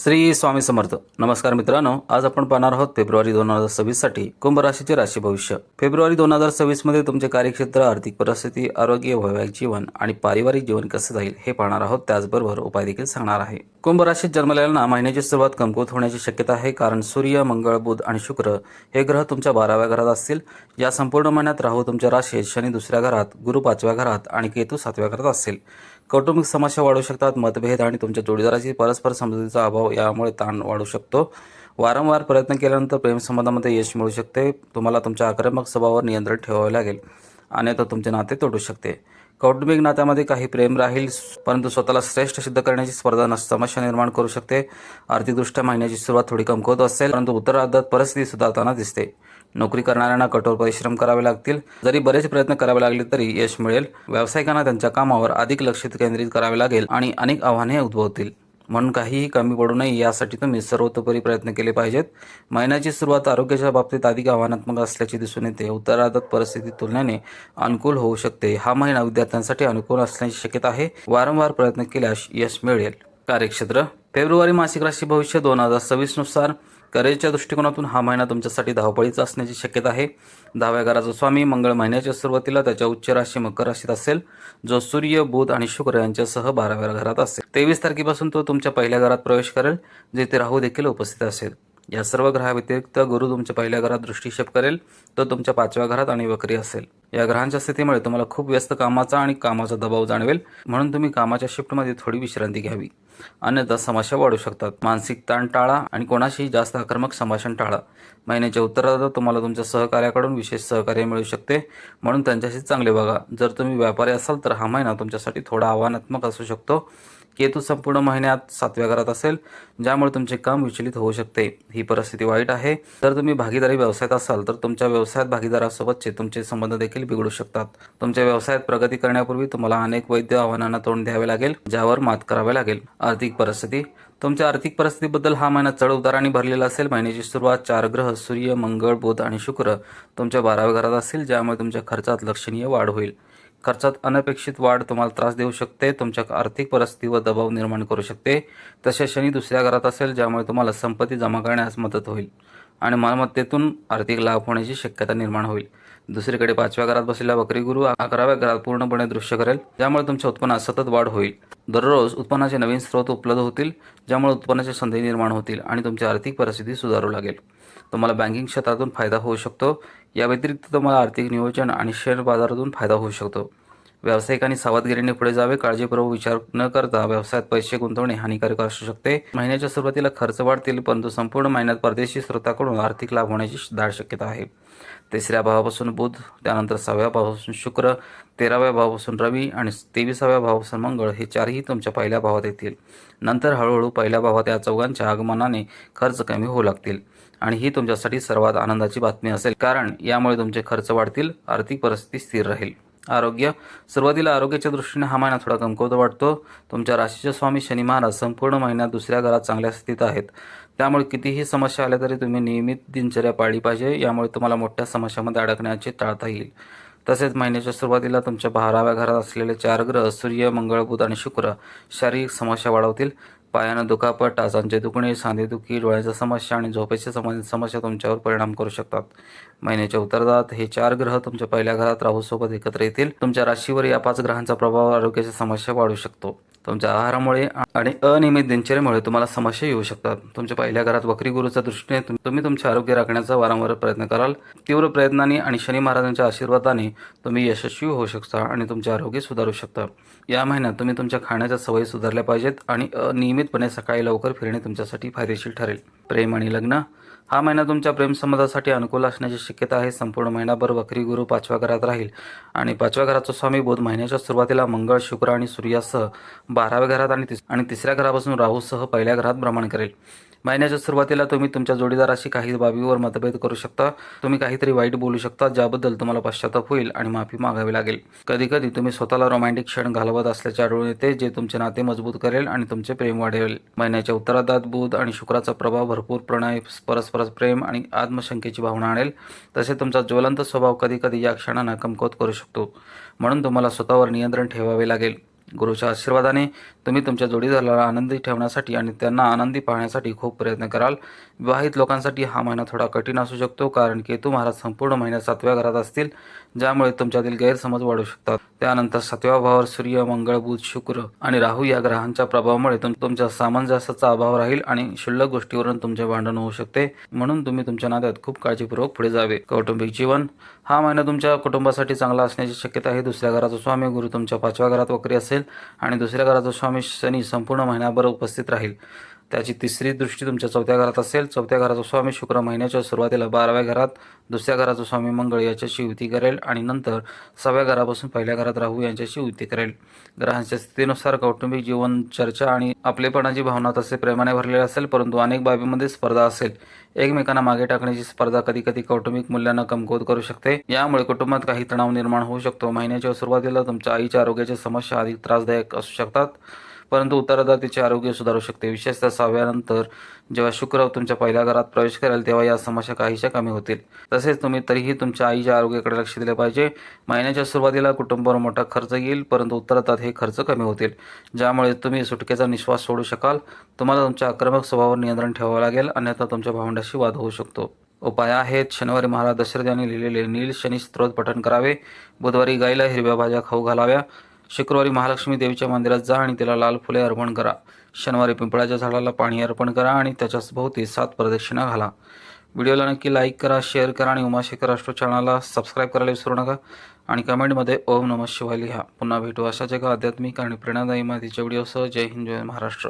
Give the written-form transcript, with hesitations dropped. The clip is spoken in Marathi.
श्री स्वामी समर्थ. नमस्कार मित्रांनो, आज आपण पाहणार आहोत फेब्रुवारी 2026 साठी कुंभ राशीचे राशी भविष्य. फेब्रुवारी 2026 मध्ये तुमचे कार्यक्षेत्र, आर्थिक परिस्थिती, आरोग्य, वैवाहिक जीवन आणि पारिवारिक जीवन कसे जाईल हे पाहणार आहोत. त्याचबरोबर उपाय देखील सांगणार आहे. कुंभ राशीत जन्मलेल्यांना महिन्याची सुरुवात कमकुवत होण्याची शक्यता आहे, कारण सूर्य, मंगळ, बुध आणि शुक्र हे ग्रह तुमच्या 12व्या घरात असतील. या संपूर्ण महिन्यात राहू तुमच्या राशीत, शनी दुसऱ्या घरात, गुरु 5व्या घरात आणि केतू 7व्या घरात असतील. कौटुंबिक समस्या वाढू शकतात. मतभेद आणि तुमच्या जोडीदाराची परस्पर समजुतीचा अभाव यामुळे ताण वाढू शकतो. वारंवार प्रयत्न केल्यानंतर प्रेमसंबंधामध्ये यश मिळू शकते. तुम्हाला तुमच्या आक्रमक स्वभावावर नियंत्रण ठेवावे लागेल, अन्यथा तुमचे नाते तोडू शकते. कौटुंबिक नात्यामध्ये काही प्रेम राहील, परंतु स्वतःला श्रेष्ठ सिद्ध करण्याची स्पर्धा समस्या निर्माण करू शकते. आर्थिकदृष्ट्या महिन्याची सुरुवात थोडी कमकुवत असेल, परंतु उत्तरार्धात परिस्थिती सुधारताना दिसते. नोकरी करणाऱ्यांना कठोर परिश्रम करावे लागतील. जरी बरेच प्रयत्न करावे लागले तरी यश मिळेल. व्यावसायिकांना त्यांच्या कामावर अधिक लक्ष केंद्रित करावे लागेल आणि अनेक आव्हाने उद्भवतील, म्हणून काहीही कमी पडू नये यासाठी तुम्ही सर्वतोपरी प्रयत्न केले पाहिजेत. महिन्याची सुरुवात आरोग्याच्या बाबतीत अधिक आव्हानात्मक असल्याचे दिसून येते. उत्तरार्धात परिस्थिती तुलनेने अनुकूल होऊ शकते. हा महिना विद्यार्थ्यांसाठी अनुकूल असण्याची शक्यता आहे. वारंवार प्रयत्न केल्यास यश मिळेल. कार्यक्षेत्र. फेब्रुवारी मासिक राशी भविष्य 2026 नुसार करिअरच्या दृष्टिकोनातून हा महिना तुमच्यासाठी धावपळीचा असण्याची शक्यता आहे. 10व्या घराचा स्वामी मंगळ महिन्याच्या सुरुवातीला त्याच्या उच्च राशी मकर राशीत असेल, जो सूर्य, बुध आणि शुक्र यांच्यासह 12व्या घरात असेल. 23 तारखेपासून तो तुमच्या पहिल्या घरात प्रवेश करेल, जिथे राहू देखील उपस्थित असेल. या सर्व ग्रहाव्यतिरिक्त गुरु तुमच्या पहिल्या घरात दृष्टिक्षेप करेल, तो तुमच्या 5व्या घरात आणि वक्री असेल. या ग्रहांच्या स्थितीमुळे तुम्हाला खूप व्यस्त कामाचा दबाव जाणवेल, म्हणून तुम्ही कामाच्या शिफ्टमध्ये थोडी विश्रांती घ्यावी, अन्यथा समस्या वाढू शकतात. मानसिक ताण टाळा आणि कोणाशीही जास्त आक्रमक संभाषण टाळा. महिन्याच्या उत्तरार्धात तुम्हाला तुमच्या सहकार्याकडून विशेष सहकार्य मिळू शकते, म्हणून त्यांच्याशी चांगले वागा. जर तुम्ही व्यापारी असाल तर हा महिना तुमच्यासाठी थोडा आव्हानात्मक असू शकतो. केतू संपूर्ण महिन्यात 7व्या घरात असेल, ज्यामुळे तुमचे काम विचलित होऊ शकते. ही परिस्थिती वाईट आहे. जर तुम्ही भागीदारी व्यवसायात असाल तर तुमच्या व्यवसायात भागीदारासोबतचे तुमचे संबंध देखील बिघडू शकतात. तुमच्या व्यवसायात प्रगती करण्यापूर्वी तुम्हाला अनेक वैध आव्हानांना तोंड द्यावे लागेल, ज्यावर मात करावे लागेल. आर्थिक परिस्थिती. तुमच्या आर्थिक परिस्थितीबद्दल हा महिना चढ उताराने भरलेला असेल. महिन्याची सुरुवात 4 ग्रह सूर्य, मंगळ, बुध आणि शुक्र तुमच्या 12व्या घरात असतील, ज्यामुळे तुमच्या खर्चात लक्षणीय वाढ होईल. खर्चात अनपेक्षित वाढ तुम्हाला त्रास देऊ शकते, तुमच्या आर्थिक परिस्थितीवर दबाव निर्माण करू शकते. तसेच शनी दुसऱ्या घरात असेल, ज्यामुळे तुम्हाला संपत्ती जमा करण्यास मदत होईल आणि मालमत्तेतून आर्थिक लाभ होण्याची शक्यता निर्माण होईल. दुसरीकडे 5व्या घरात बसलेला वक्री गुरु 11व्या घरात पूर्णपणे दृश्य करेल, ज्यामुळे तुमच्या उत्पन्नात सतत वाढ होईल. दररोज उत्पन्नाचे नवीन स्रोत उपलब्ध होतील, ज्यामुळे उत्पन्नाच्या संधी निर्माण होतील आणि तुमची आर्थिक परिस्थिती सुधारू लागेल. तुम्हाला बँकिंग क्षेत्रातून फायदा होऊ शकतो. या व्यतिरिक्त तुम्हाला आर्थिक नियोजन आणि शेअर बाजारातून फायदा होऊ शकतो. व्यावसायिकांनी सावधगिरीने पुढे जावे. काळजीपूर्वक विचार न करता व्यवसायात पैसे गुंतवणे हानिकारक असू शकते. महिन्याच्या सुरुवातीला खर्च वाढतील, परंतु संपूर्ण महिन्यात परदेशी स्रोताकडून आर्थिक लाभ होण्याची दाट शक्यता आहे. 3ऱ्या भावापासून बुध, त्यानंतर 6व्या भावापासून शुक्र, 13व्या भावापासून रवी आणि 23व्या भावापासून मंगळ हे चारही तुमच्या पहिल्या भावात येतील. नंतर हळूहळू पहिल्या भावात या चौघांच्या आगमनाने खर्च कमी होऊ लागतील आणि ही तुमच्यासाठी सर्वात आनंदाची बातमी असेल, कारण यामुळे तुमचे खर्च वाढतील, आर्थिक परिस्थिती स्थिर राहील. आरोग्य. सुरुवातीला आरोग्याच्या दृष्टीने हा महिना थोडा कमकुवत वाटतो. तुमच्या राशीचे स्वामी शनी महाराज संपूर्ण महिन्यात दुसऱ्या घरात चांगल्या स्थितीत आहेत, त्यामुळे कितीही समस्या आल्या तरी तुम्ही नियमित दिनचर्या पाळली पाहिजे. यामुळे तुम्हाला मोठ्या समस्यामध्ये अडकण्याचे टाळता येईल. तसेच महिन्याच्या सुरुवातीला तुमच्या 12व्या घरात असलेले 4 ग्रह सूर्य, मंगळ, बुध आणि शुक्र शारीरिक समस्या वाढवतील. पायानं दुखापत, टाचांचे दुखणे, सांधेदुखी, डोळ्याच्या समस्या आणि झोपेच्या संबंधित समस्या तुमच्यावर परिणाम करू शकतात. महिन्याच्या उत्तरार्धात हे 4 ग्रह तुमच्या पहिल्या घरात राहूसोबत एकत्र येतील. तुमच्या राशीवर या 5 ग्रहांचा प्रभाव आरोग्याच्या समस्या वाढू शकतो. तुमच्या आहारामुळे आणि अनियमित दिनचर्येमुळे तुम्हाला समस्या येऊ शकतात. तुमच्या पहिल्या घरात वक्री गुरुच्या दृष्टीने तुम्ही तुमचे आरोग्य राखण्याचा वारंवार प्रयत्न कराल. तीव्र प्रयत्नांनी आणि शनी महाराजांच्या आशीर्वादाने तुम्ही यशस्वी होऊ शकता आणि तुमचे आरोग्य सुधारू शकता. या महिन्यात तुम्ही तुमच्या खाण्याच्या सवयी सुधारल्या पाहिजेत आणि नियमितपणे सकाळी लवकर फिरणे तुमच्यासाठी फायदेशीर ठरेल. प्रेम आणि लग्न. हा महिना तुमच्या प्रेमसंबंधासाठी अनुकूल असण्याची शक्यता आहे. संपूर्ण महिनाभर वक्री गुरु 5व्या घरात राहील आणि 5व्या घराचा स्वामी बुध महिन्याच्या सुरुवातीला मंगळ, शुक्र आणि सूर्यासह 12व्या घरात आणि 3ऱ्या घरापासून राहूसह पहिल्या घरात भ्रमण करेल. महिन्याच्या सुरुवातीला तुम्ही तुमच्या जोडीदाराशी काही बाबीवर मतभेद करू शकता. तुम्ही काहीतरी वाईट बोलू शकता, ज्याबद्दल तुम्हाला पश्चाताप होईल आणि माफी मागावी लागेल. कधीकधी तुम्ही स्वतःला रोमॅन्टिक क्षण घालवत असल्याचे आढळून येते, जे तुमचे नाते मजबूत करेल आणि तुमचे प्रेम वाढवेल. महिन्याच्या उत्तरार्धात बुध आणि शुक्राचा प्रभाव भरपूर प्रणय, परस्पर प्रेम आणि आत्मशंकेची भावना आणेल. तसेच तुमचा ज्वलंत स्वभाव कधीकधी या क्षणांना कमकुवत करू शकतो, म्हणून तुम्हाला स्वतःवर नियंत्रण ठेवावे लागेल. गुरुच्या आशीर्वादाने तुम्ही तुमच्या जोडीदाराला आनंदी ठेवण्यासाठी आणि त्यांना आनंदी पाहण्यासाठी खूप प्रयत्न कराल. विवाहित लोकांसाठी हा महिना थोडा कठीण असू शकतो, कारण केतू महाराज संपूर्ण महिन्यात 7व्या घरात असतील, ज्यामुळे तुमच्यातील गैरसमज वाढू शकतात. त्यानंतर 7व्या भावावर सूर्य, मंगळ, बुध, शुक्र आणि राहू या ग्रहांच्या प्रभावामुळे तुमच्या सामंजस्याचा अभाव राहील आणि क्षुल्लक गोष्टीवरून तुमचे भांडण होऊ शकते. म्हणून तुम्ही तुमच्या नात्यात खूप काळजीपूर्वक पुढे जावे. कौटुंबिक जीवन. हा महिना तुमच्या कुटुंबासाठी चांगला असण्याची शक्यता आहे. दुसऱ्या घराचा स्वामी गुरु तुमच्या 5व्या घरात वक्री असेल आणि दुसऱ्या घराचा स्वामी शनी संपूर्ण महिन्याभर उपस्थित राहील. त्याची तिसरी दृष्टी तुमच्या 4थ्या घरात असेल. 4थ्या घराचा स्वामी शुक्र महिन्याच्या सुरुवातीला 12व्या घरात, दुसऱ्या घराचा स्वामी मंगळ याच्याशी युती करेल आणि नंतर 6व्या घरापासून 1ल्या घरात राहू यांच्याशी युती करेल. ग्रहांच्या स्थितीनुसार कौटुंबिक जीवन चर्चा आणि आपलेपणाची भावना तसे प्रेमाने भरलेले असेल, परंतु अनेक बाबींमध्ये स्पर्धा असेल. एकमेकांना मागे टाकण्याची स्पर्धा कधीकधी कौटुंबिक मूल्यांना कमकुवत करू शकते. यामुळे कुटुंबात काही तणाव निर्माण होऊ शकतो. महिन्याच्या सुरुवातीला तुमच्या आईच्या आरोग्याच्या समस्या अधिक त्रासदायक असू शकतात, परंतु उत्तरार्धात तिचे आरोग्य सुधारू शकते. विशेषतः 6व्यानंतर जेव्हा शुक्र तुमच्या 1ल्या घरात प्रवेश करेल तेव्हा या समस्या काहीशा कमी होतील. तसेच तुम्ही तरीही तुमच्या आईच्या आरोग्याकडे लक्ष दिले पाहिजे. महिन्याच्या सुरुवातीला कुटुंबावर मोठा खर्च येईल, परंतु उत्तरार्धात हे खर्च कमी होतील, ज्यामुळे तुम्ही सुटकेचा निश्वास सोडू शकाल. तुम्हाला तुमच्या आक्रमक स्वभावावर नियंत्रण ठेवावे लागेल, अन्यथा तुमच्या भावंडाशी वाद होऊ शकतो. उपाय आहेत. शनिवारी महाराज दशरथ यांनी लिहिलेले नील शनी स्तोत्र पठण करावे. बुधवारी गाईला हिरव्या भाज्या खाऊ घालाव्या. शुक्रवारी महालक्ष्मी देवीच्या मंदिरात जा आणि तिला लाल फुले अर्पण करा. शनिवारी पिंपळाच्या झाडाला पाणी अर्पण करा आणि त्याच्या भोवती 7 प्रदक्षिणा घाला. व्हिडिओला नक्की लाईक करा, शेअर करा आणि उमाशेखर राष्ट्र चॅनलला सबस्क्राईब करायला विसरू नका आणि कमेंटमध्ये ओम नमः शिवाय लिहा. पुन्हा भेटू अशाच एका आध्यात्मिक आणि प्रेरणादायी माहितीच्या व्हिडिओसह. जय हिंद, जय महाराष्ट्र.